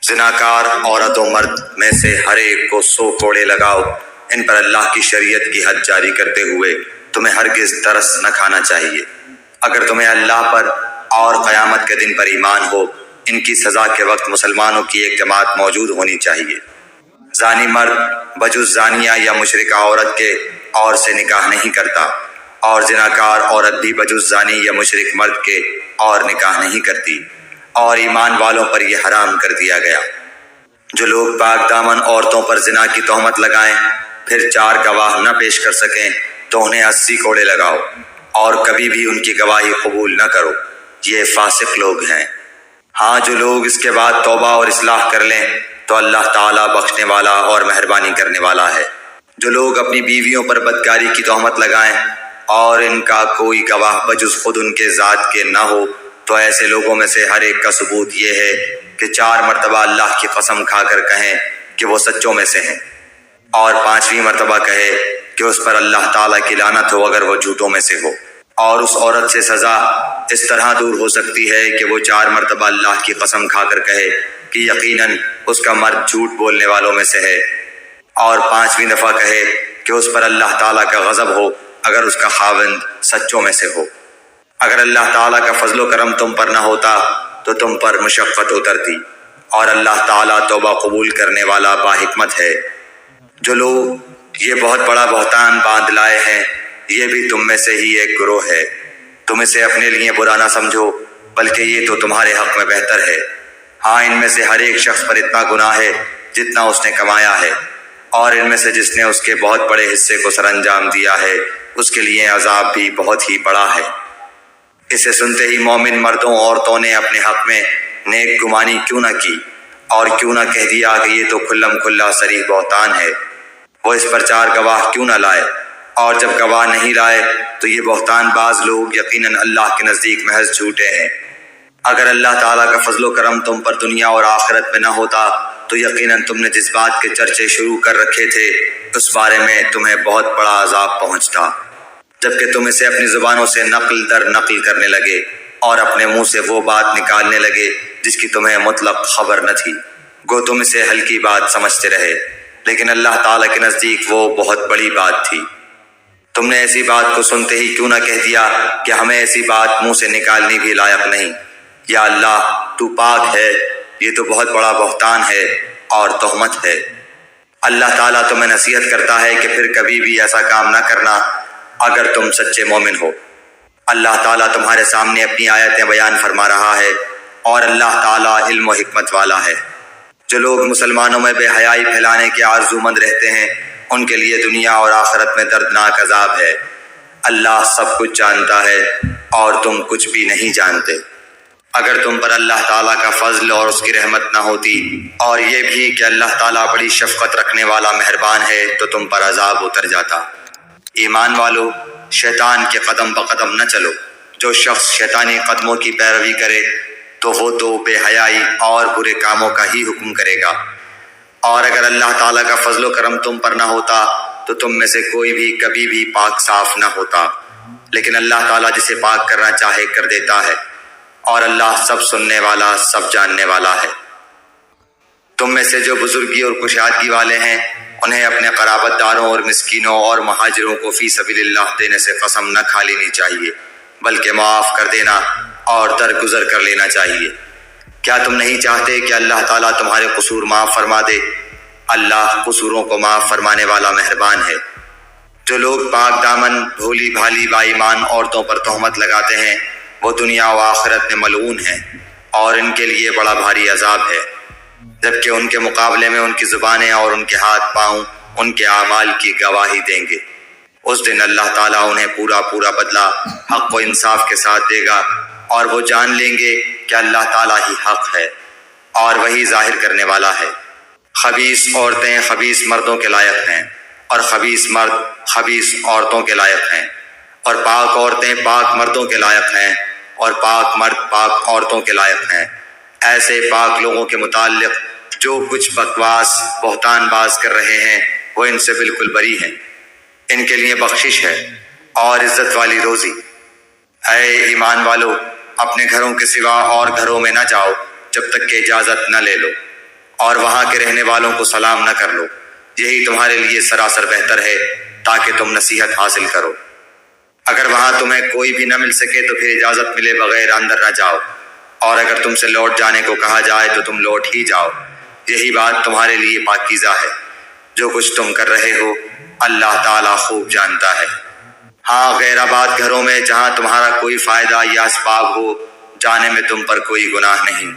زناکار عورت و مرد میں سے ہر ایک کو 100 کوڑے لگاؤ۔ ان پر اللہ کی شریعت کی حد جاری کرتے ہوئے تمہیں ہرگز ترس نہ کھانا چاہیے۔ اگر تمہیں اللہ پر اور قیامت کے دن پر ایمان ہو، ان کی سزا کے وقت مسلمانوں کی ایک جماعت موجود ہونی چاہیے۔ زانی مرد بجز زانیہ یا مشرکہ عورت کے اور سے نکاح نہیں کرتا، اور زناکار عورت بھی بجز زانی یا مشرک مرد کے اور نکاح نہیں کرتی، اور ایمان والوں پر یہ حرام کر دیا گیا۔ جو لوگ پاک دامن عورتوں پر زنا کی تہمت لگائیں پھر 4 گواہ نہ پیش کر سکیں تو انہیں 80 کوڑے لگاؤ، اور کبھی بھی ان کی گواہی قبول نہ کرو، یہ فاسق لوگ ہیں۔ ہاں، جو لوگ اس کے بعد توبہ اور اصلاح کر لیں تو اللہ تعالیٰ بخشنے والا اور مہربانی کرنے والا ہے۔ جو لوگ اپنی بیویوں پر بدکاری کی تہمت لگائیں اور ان کا کوئی گواہ بجز خود ان کے ذات کے نہ ہو تو ایسے لوگوں میں سے ہر ایک کا ثبوت یہ ہے کہ 4 مرتبہ اللہ کی قسم کھا کر کہیں کہ وہ سچوں میں سے ہیں، اور 5ویں مرتبہ کہے کہ اس پر اللہ تعالیٰ کی لعنت ہو اگر وہ جھوٹوں میں سے ہو۔ اور اس عورت سے سزا اس طرح دور ہو سکتی ہے کہ وہ 4 مرتبہ اللہ کی قسم کھا کر کہے کہ یقیناً اس کا مرد جھوٹ بولنے والوں میں سے ہے، اور 5ویں دفعہ کہے کہ اس پر اللہ تعالیٰ کا غضب ہو اگر اس کا خاوند سچوں میں سے ہو۔ اگر اللہ تعالیٰ کا فضل و کرم تم پر نہ ہوتا تو تم پر مشقت اترتی، اور اللہ تعالیٰ توبہ قبول کرنے والا باحکمت ہے۔ جو لوگ یہ بہت بڑا بہتان باندھ لائے ہیں یہ بھی تم میں سے ہی ایک گروہ ہے۔ تم اسے اپنے لیے برا نہ سمجھو، بلکہ یہ تو تمہارے حق میں بہتر ہے۔ ہاں، ان میں سے ہر ایک شخص پر اتنا گناہ ہے جتنا اس نے کمایا ہے، اور ان میں سے جس نے اس کے بہت بڑے حصے کو سر انجام دیا ہے اس کے لیے عذاب بھی بہت ہی بڑا ہے۔ اسے سنتے ہی مومن مردوں عورتوں نے اپنے حق میں نیک گمانی کیوں نہ کی اور کیوں نہ کہہ دیا کہ یہ تو کھلم کھلا صریح بہتان ہے۔ وہ اس پر 4 گواہ کیوں نہ لائے، اور جب گواہ نہیں لائے تو یہ بہتان باز لوگ یقیناً اللہ کے نزدیک محض جھوٹے ہیں۔ اگر اللہ تعالیٰ کا فضل و کرم تم پر دنیا اور آخرت میں نہ ہوتا تو یقیناً تم نے جس بات کے چرچے شروع کر رکھے تھے اس بارے میں تمہیں بہت بڑا عذاب پہنچتا، جبکہ تم اسے اپنی زبانوں سے نقل در نقل کرنے لگے اور اپنے منہ سے وہ بات نکالنے لگے جس کی تمہیں مطلق خبر نہ تھی۔ گو تم اسے ہلکی بات سمجھتے رہے، لیکن اللہ تعالیٰ کے نزدیک وہ بہت بڑی بات تھی۔ تم نے ایسی بات کو سنتے ہی کیوں نہ کہہ دیا کہ ہمیں ایسی بات منہ سے نکالنی بھی لائق نہیں۔ یا اللہ، تو پاک ہے، یہ تو بہت بڑا بہتان ہے اور تہمت ہے۔ اللہ تعالیٰ تمہیں نصیحت کرتا ہے کہ پھر کبھی بھی ایسا کام نہ کرنا اگر تم سچے مومن ہو۔ اللہ تعالیٰ تمہارے سامنے اپنی آیتیں بیان فرما رہا ہے، اور اللہ تعالیٰ علم و حکمت والا ہے۔ جو لوگ مسلمانوں میں بے حیائی پھیلانے کے آرزو مند رہتے ہیں ان کے لیے دنیا اور آخرت میں دردناک عذاب ہے۔ اللہ سب کچھ جانتا ہے اور تم کچھ بھی نہیں جانتے۔ اگر تم پر اللہ تعالیٰ کا فضل اور اس کی رحمت نہ ہوتی، اور یہ بھی کہ اللہ تعالیٰ بڑی شفقت رکھنے والا مہربان ہے، تو تم پر عذاب اتر جاتا۔ ایمان والو، شیطان کے قدم بقدم نہ چلو۔ جو شخص شیطانی قدموں کی پیروی کرے تو وہ تو بے حیائی اور برے کاموں کا ہی حکم کرے گا۔ اور اگر اللہ تعالیٰ کا فضل و کرم تم پر نہ ہوتا تو تم میں سے کوئی بھی کبھی بھی پاک صاف نہ ہوتا، لیکن اللہ تعالیٰ جسے پاک کرنا چاہے کر دیتا ہے، اور اللہ سب سننے والا سب جاننے والا ہے۔ تم میں سے جو بزرگی اور کشادگی والے ہیں انہیں اپنے قرابت داروں اور مسکینوں اور مہاجروں کو فی سبیل اللہ دینے سے قسم نہ کھا لینی چاہیے، بلکہ معاف کر دینا اور درگزر کر لینا چاہیے۔ کیا تم نہیں چاہتے کہ اللہ تعالیٰ تمہارے قصور معاف فرما دے؟ اللہ قصوروں کو معاف فرمانے والا مہربان ہے۔ جو لوگ پاک دامن بھولی بھالی با ایمان عورتوں پر تہمت لگاتے ہیں وہ دنیا و آخرت میں ملعون ہیں، اور ان کے لیے بڑا بھاری عذاب ہے، جبکہ ان کے مقابلے میں ان کی زبانیں اور ان کے ہاتھ پاؤں ان کے اعمال کی گواہی دیں گے۔ اس دن اللہ تعالیٰ انہیں پورا پورا بدلہ حق و انصاف کے ساتھ دے گا، اور وہ جان لیں گے کہ اللہ تعالیٰ ہی حق ہے اور وہی ظاہر کرنے والا ہے۔ خبیث عورتیں خبیث مردوں کے لائق ہیں، اور خبیث مرد خبیث عورتوں کے لائق ہیں، اور پاک عورتیں پاک مردوں کے لائق ہیں، اور پاک مرد پاک عورتوں کے لائق ہیں۔ ایسے پاک لوگوں کے متعلق جو کچھ بکواس بہتان باز کر رہے ہیں وہ ان سے بالکل بری ہیں۔ ان کے لیے بخشش ہے اور عزت والی روزی۔ اے ایمان والو، اپنے گھروں کے سوا اور گھروں میں نہ جاؤ جب تک کہ اجازت نہ لے لو، اور وہاں کے رہنے والوں کو سلام نہ کر لو، یہی تمہارے لیے سراسر بہتر ہے تاکہ تم نصیحت حاصل کرو۔ اگر وہاں تمہیں کوئی بھی نہ مل سکے تو پھر اجازت ملے بغیر اندر نہ جاؤ، اور اگر تم سے لوٹ جانے کو کہا جائے تو تم لوٹ ہی جاؤ، یہی بات تمہارے لیے پاکیزہ ہے۔ جو کچھ تم کر رہے ہو اللہ تعالیٰ خوب جانتا ہے۔ ہاں، غیر آباد گھروں میں جہاں تمہارا کوئی فائدہ یا اسباب ہو جانے میں تم پر کوئی گناہ نہیں۔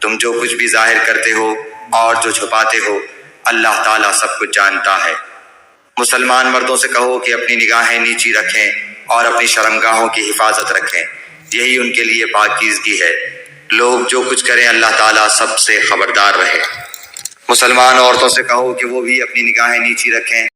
تم جو کچھ بھی ظاہر کرتے ہو اور جو چھپاتے ہو اللہ تعالیٰ سب کچھ جانتا ہے۔ مسلمان مردوں سے کہو کہ اپنی نگاہیں نیچی رکھیں اور اپنی شرمگاہوں کی حفاظت رکھیں، یہی ان کے لیے پاکیزگی ہے۔ لوگ جو کچھ کریں اللہ تعالیٰ سب سے خبردار رہے۔ مسلمان عورتوں سے کہو کہ وہ بھی اپنی نگاہیں نیچی رکھیں